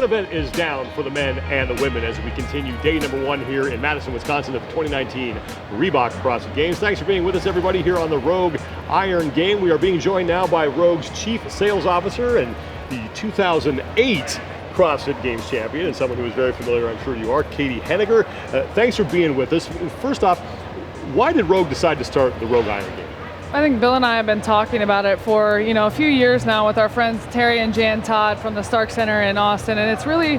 One event is down for the men and the women as we continue day number 1 here in Madison, Wisconsin of the 2019 Reebok CrossFit Games. Thanks for being with us, everybody, here on the Rogue Iron Game. We are being joined now by Rogue's Chief Sales Officer and the 2008 CrossFit Games champion, and someone who is very familiar, I'm sure you are, Caity Henniger. Thanks for being with us. First off, why did Rogue decide to start the Rogue Iron Game? I think Bill and I have been talking about it for a few years now with our friends Terry and Jan Todd from the Stark Center in Austin, and it's really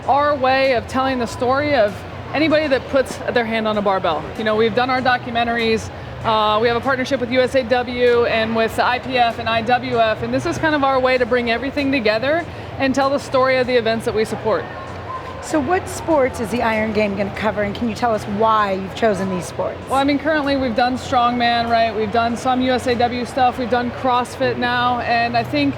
our way of telling the story of anybody that puts their hand on a barbell. We've done our documentaries. We have a partnership with USAW and with IPF and IWF, and this is kind of our way to bring everything together and tell the story of the events that we support. So what sports is the Iron Game going to cover, and can you tell us why you've chosen these sports? Well, currently we've done strongman, right? We've done some USAW stuff, we've done CrossFit now, and I think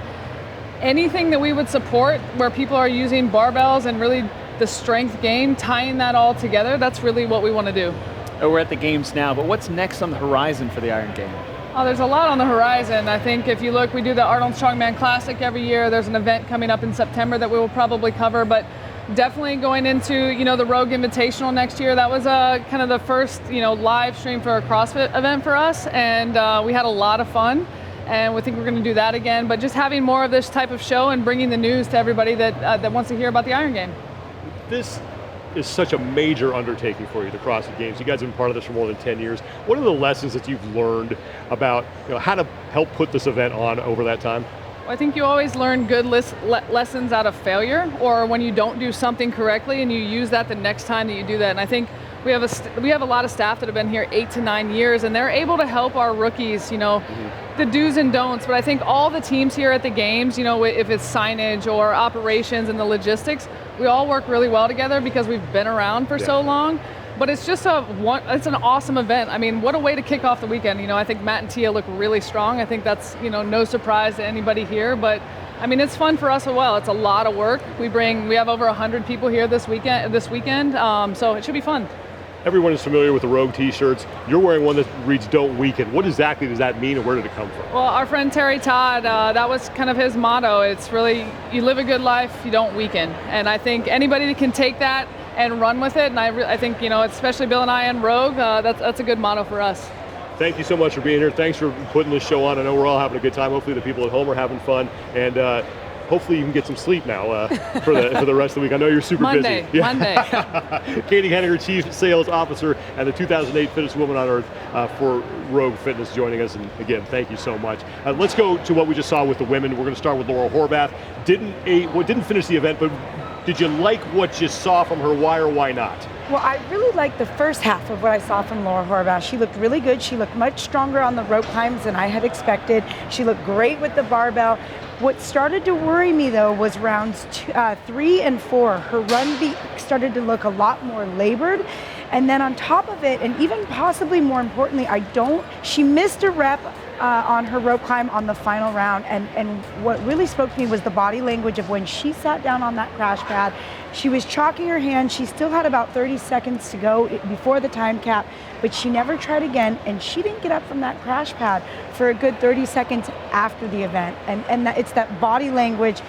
anything that we would support where people are using barbells and really the strength game, tying that all together, that's really what we want to do. We're at the games now, but what's next on the horizon for the Iron Game? Oh, there's a lot on the horizon. I think if you look, we do the Arnold Strongman Classic every year. There's an event coming up in September that we will probably cover, but definitely going into the Rogue Invitational next year. That was kind of the first live stream for a CrossFit event for us, and we had a lot of fun, and we think we're going to do that again. But just having more of this type of show and bringing the news to everybody that wants to hear about the Iron Game. This is such a major undertaking for you, the CrossFit Games. You guys have been part of this for more than 10 years. What are the lessons that you've learned about how to help put this event on over that time? I think you always learn good lessons out of failure, or when you don't do something correctly and you use that the next time that you do that. And I think we have a lot of staff that have been here 8 to 9 years, and they're able to help our rookies, the do's and don'ts. But I think all the teams here at the games, if it's signage or operations and the logistics, we all work really well together because we've been around for so long. But it's just it's an awesome event. What a way to kick off the weekend. I think Matt and Tia look really strong. I think that's, no surprise to anybody here, but it's fun for us as well. It's a lot of work. We have over 100 people here this weekend, so it should be fun. Everyone is familiar with the Rogue t-shirts. You're wearing one that reads "Don't Weaken." What exactly does that mean, and where did it come from? Well, our friend Terry Todd, that was kind of his motto. It's really, you live a good life, you don't weaken. And I think anybody that can take that and run with it, and I think, especially Bill and I and Rogue, that's a good motto for us. Thank you so much for being here. Thanks for putting this show on. I know we're all having a good time. Hopefully the people at home are having fun, and hopefully you can get some sleep now for the rest of the week. I know you're super busy. Monday. Caity Henniger, Chief Sales Officer and the 2008 Fittest Woman on Earth for Rogue Fitness, joining us. And again, thank you so much. Let's go to what we just saw with the women. We're going to start with Laurel Horvath. Didn't finish the event, but did you like what you saw from her? Why or why not? Well, I really liked the first half of what I saw from Laurel Horvath. She looked really good. She looked much stronger on the rope climbs than I had expected. She looked great with the barbell. What started to worry me, though, was rounds 3 and 4. Her run beat started to look a lot more labored. And then on top of it, and even possibly more importantly, she missed a rep on her rope climb on the final round. And what really spoke to me was the body language of when she sat down on that crash pad. She was chalking her hand. She still had about 30 seconds to go before the time cap, but she never tried again, and she didn't get up from that crash pad for a good 30 seconds after the event. And it's that body language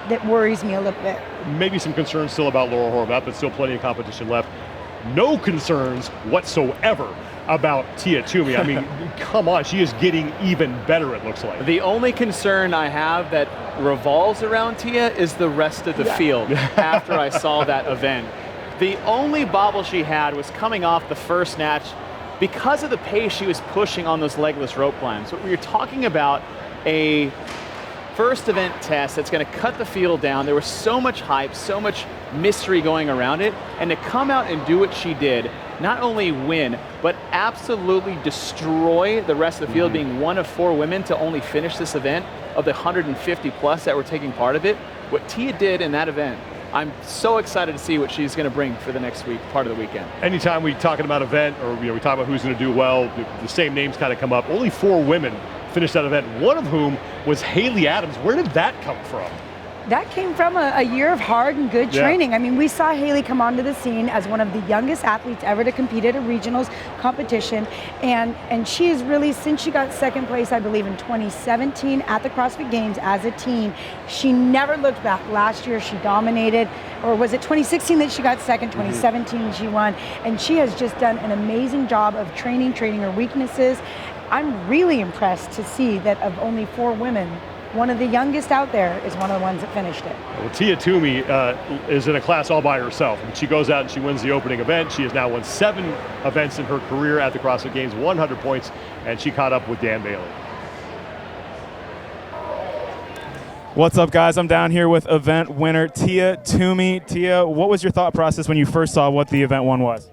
that worries me a little bit. Maybe some concerns still about Laurel Horvath, but still plenty of competition left. No concerns whatsoever about Tia Toomey. Come on, she is getting even better, it looks like. The only concern I have that revolves around Tia is the rest of the field after I saw that event. The only bobble she had was coming off the first snatch because of the pace she was pushing on those legless rope climbs. So we're talking about a first event test that's going to cut the field down. There was so much hype, so much mystery going around it, and to come out and do what she did, not only win, but absolutely destroy the rest of the field, being one of 4 women to only finish this event of the 150 plus that were taking part of it. What Tia did in that event, I'm so excited to see what she's going to bring for the next week, part of the weekend. Anytime we talking about event, or we talk about who's going to do well, the same names kind of come up. Only 4 women finished that event, one of whom was Hayley Adams. Where did that come from? That came from a year of hard and good training. I mean, we saw Hayley come onto the scene as one of the youngest athletes ever to compete at a regionals competition. And she is really, since she got second place, I believe in 2017 at the CrossFit Games as a teen, she never looked back. Last year she dominated, or was it 2016 that she got second, 2017 she won. And she has just done an amazing job of training her weaknesses. I'm really impressed to see that of only 4 women, one of the youngest out there is one of the ones that finished it. Well, Tia Toomey is in a class all by herself. She goes out and she wins the opening event. She has now won 7 events in her career at the CrossFit Games, 100 points, and she caught up with Dan Bailey. What's up, guys? I'm down here with event winner Tia Toomey. Tia, what was your thought process when you first saw what the event one was?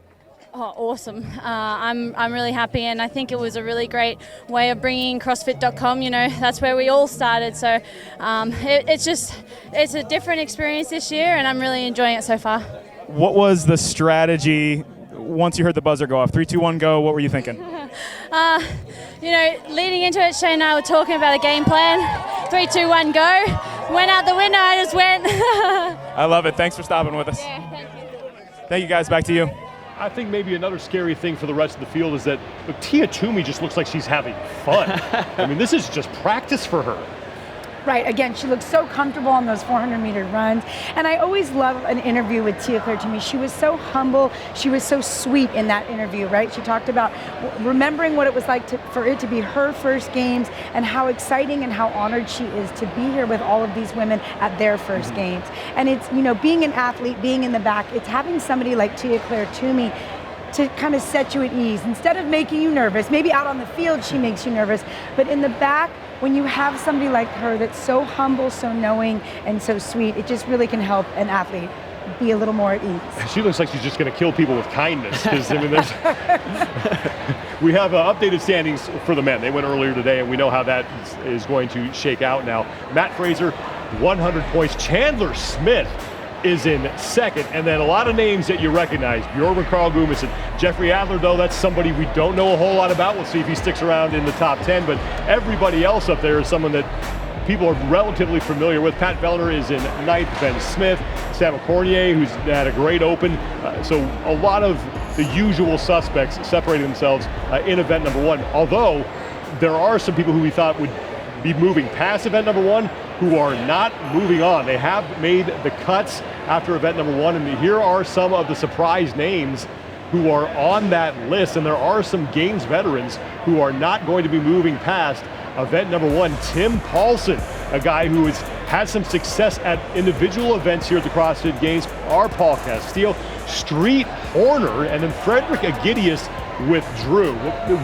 Oh, awesome. I'm really happy, and I think it was a really great way of bringing CrossFit.com. You know, that's where we all started. So it's a different experience this year, and I'm really enjoying it so far. What was the strategy once you heard the buzzer go off? 3, 2, 1, go. What were you thinking? You know, leading into it, Shane and I were talking about a game plan. 3, 2, 1, go. Went out the window, I just went. I love it. Thanks for stopping with us. Yeah, thank you. Thank you, guys. Back to you. I think maybe another scary thing for the rest of the field is that Tia Toomey just looks like she's having fun. I mean, this is just practice for her. Right, again, she looks so comfortable on those 400-meter runs. And I always love an interview with Tia Toomey. She was so humble. She was so sweet in that interview, right? She talked about remembering what it was like for it to be her first games and how exciting and how honored she is to be here with all of these women at their first games. And it's, you know, being an athlete, being in the back, it's having somebody like Tia Toomey to kind of set you at ease. Instead of making you nervous, maybe out on the field she makes you nervous, but in the back, when you have somebody like her that's so humble, so knowing, and so sweet, it just really can help an athlete be a little more at ease. She looks like she's just going to kill people with kindness. I mean, we have updated standings for the men. They went earlier today, and we know how that is going to shake out now. Matt Fraser, 100 points. Chandler Smith is in second, and then a lot of names that you recognize. Bjorn Carl Gudmundsson. Jeffrey Adler, though, that's somebody we don't know a whole lot about. We'll see if he sticks around in the top 10, but everybody else up there is someone that people are relatively familiar with. Pat Vellner is in ninth, Ben Smith, Sam Cornier, who's had a great open. So a lot of the usual suspects separating themselves in event number 1, although there are some people who we thought would be moving past event number 1 who are not moving on. They have made the cuts after event number 1, and here are some of the surprise names who are on that list, and there are some Games veterans who are not going to be moving past event number 1. Tim Paulson, a guy who has had some success at individual events here at the CrossFit Games. Our Paul Castile, Street Horner, and then Frederick Agidius withdrew.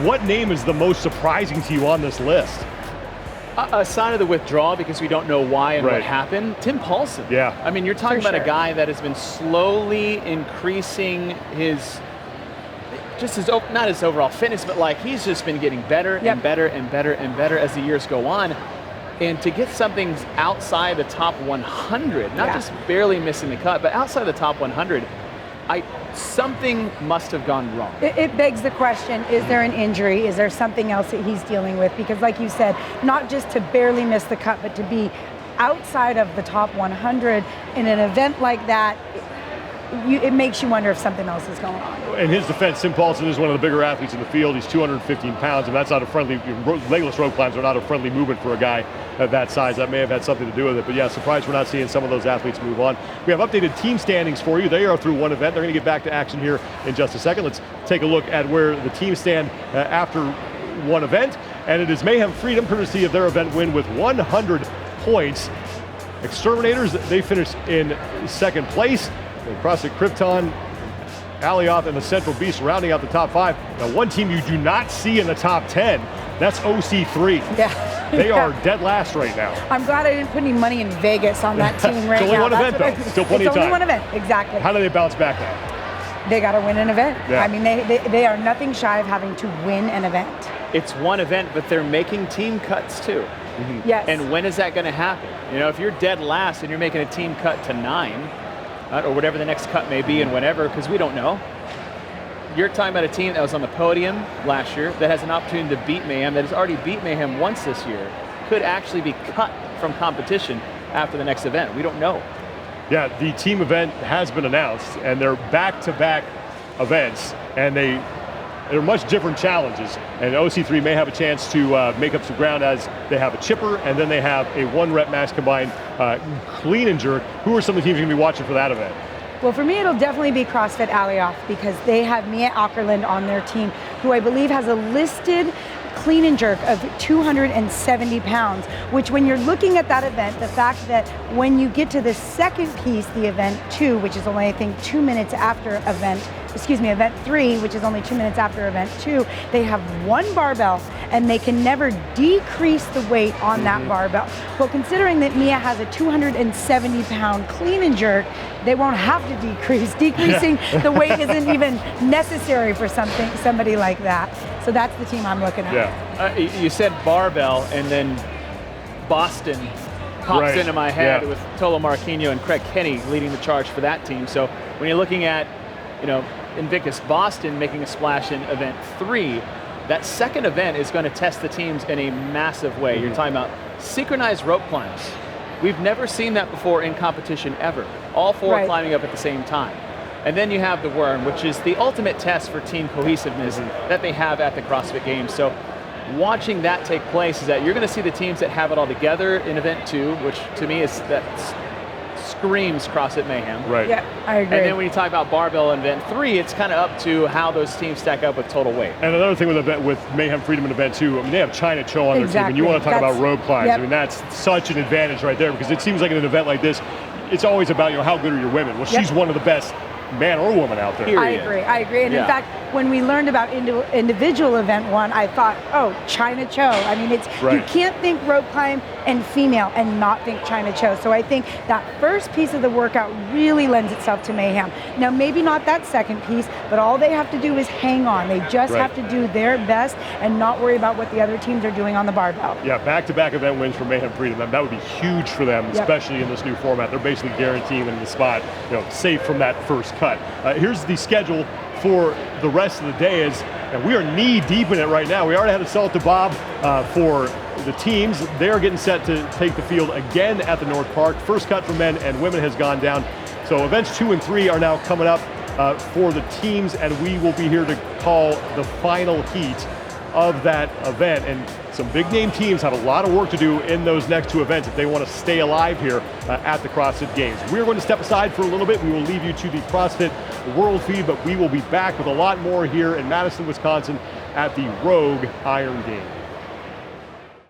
What name is the most surprising to you on this list? A sign of the withdrawal, because we don't know why and what happened. Tim Paulson. Yeah. I mean, you're talking about a guy that has been slowly increasing his, not his overall fitness, but like he's just been getting better and better and better and better as the years go on. And to get something outside the top 100, not just barely missing the cut, but outside the top 100, something must have gone wrong. It begs the question, is there an injury? Is there something else that he's dealing with? Because like you said, not just to barely miss the cut, but to be outside of the top 100 in an event like that, it makes you wonder if something else is going on. In his defense, Tim Paulson is one of the bigger athletes in the field. He's 215 pounds, and that's not a friendly, legless rope climbs are not a friendly movement for a guy of that size. That may have had something to do with it, but yeah, surprised we're not seeing some of those athletes move on. We have updated team standings for you. They are through one event. They're going to get back to action here in just a second. Let's take a look at where the teams stand after one event, and it is Mayhem Freedom, courtesy of their event win with 100 points. Exterminators, they finished in second place. CrossFit Krypton, Alioth, and the Central Beast rounding out the top 5. Now, one team you do not see in the top 10, that's OC3. Yeah. They are dead last right now. I'm glad I didn't put any money in Vegas on that team right now. It's only one event, though. Still plenty of time. It's only one event, exactly. How do they bounce back now? They got to win an event. Yeah. I mean, they are nothing shy of having to win an event. It's one event, but they're making team cuts, too. Mm-hmm. Yes. And when is that going to happen? You know, if you're dead last and you're making a team cut to 9, or whatever the next cut may be and whenever, because we don't know. You're talking about a team that was on the podium last year that has an opportunity to beat Mayhem, that has already beat Mayhem once this year, could actually be cut from competition. after the next event? We don't know. Yeah, the team event has been announced, and they're back-to-back events, and they're much different challenges. And OC3 may have a chance to make up some ground as they have a chipper, and then they have a 1-rep max combined clean and jerk. Who are some of the teams you're going to be watching for that event? Well, for me, it'll definitely be CrossFit Alioth because they have Mia Ackerland on their team, who I believe has a listed clean and jerk of 270 pounds, which when you're looking at that event, the fact that when you get to the second piece, the event 2, which is only, I think, 2 minutes after event 3, which is only 2 minutes after event 2, they have 1 barbell and they can never decrease the weight on that barbell. Well, considering that Mia has a 270 pound clean and jerk, they won't have to decrease. Decreasing the weight isn't even necessary for somebody like that. So that's the team I'm looking at. Yeah. You said barbell, and then Boston pops into my head with Tolo Marquinho and Craig Kenny leading the charge for that team. So when you're looking at, Invictus Boston making a splash in event 3, that second event is going to test the teams in a massive way. You're talking about synchronized rope climbs. We've never seen that before in competition ever. All 4 climbing up at the same time. And then you have the worm, which is the ultimate test for team cohesiveness that they have at the CrossFit Games. So watching that take place is that you're going to see the teams that have it all together in event 2, which to me is screams CrossFit Mayhem. Right. Yeah, I agree. And then when you talk about barbell in event 3, it's kind of up to how those teams stack up with total weight. And another thing with Mayhem Freedom in event 2, I mean, they have China Cho on their team, and you want to talk about rope climbs. I mean, that's such an advantage right there, because it seems like in an event like this, it's always about, how good are your women? Well, she's one of the best man or woman out there. Period. I agree. And in fact, when we learned about individual event 1, I thought, oh, China Cho. I mean, you can't think rope climb and female and not think China Cho. So I think that first piece of the workout really lends itself to Mayhem. Now, maybe not that second piece, but all they have to do is hang on. They just have to do their best and not worry about what the other teams are doing on the barbell. Yeah, back-to-back event wins for Mayhem Freedom. That would be huge for them, especially in this new format. They're basically guaranteeing them the spot, safe from that first cut. Here's the schedule for the rest of the day. And we are knee deep in it right now. We already had a salt to Bob for the teams. They are getting set to take the field again at the North Park. First cut for men and women has gone down. So events 2 and 3 are now coming up for the teams, and we will be here to call the final heat of that event. And some big name teams have a lot of work to do in those next 2 events if they want to stay alive here at the CrossFit Games. We're going to step aside for a little bit. We will leave you to the CrossFit World feed, but we will be back with a lot more here in Madison, Wisconsin at the Rogue Iron Games.